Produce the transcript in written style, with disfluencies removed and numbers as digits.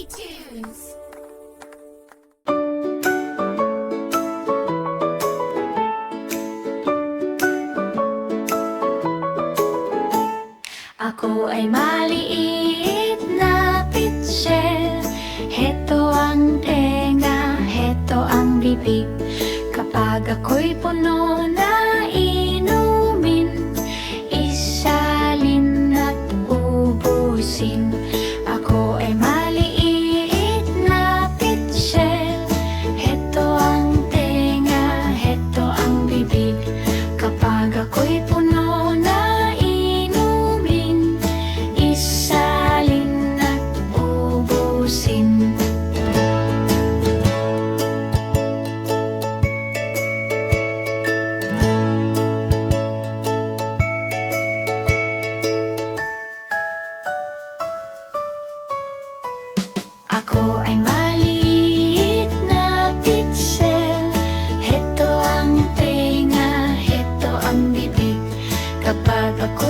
Tunes. Ako ay maliit na pitcher. Heto ang tenga, heto ang bibig. Kapag ako'y puno na inumin, isalin at ubusin. Ako ay maliit na pitcher. Heto ang tenga, heto ang bibig. Kapag ako'y puno na inumin, isalin at ubusin. Ako ay maliit na pitcher. Heto ang tenga, heto ang bibig. Kapag ako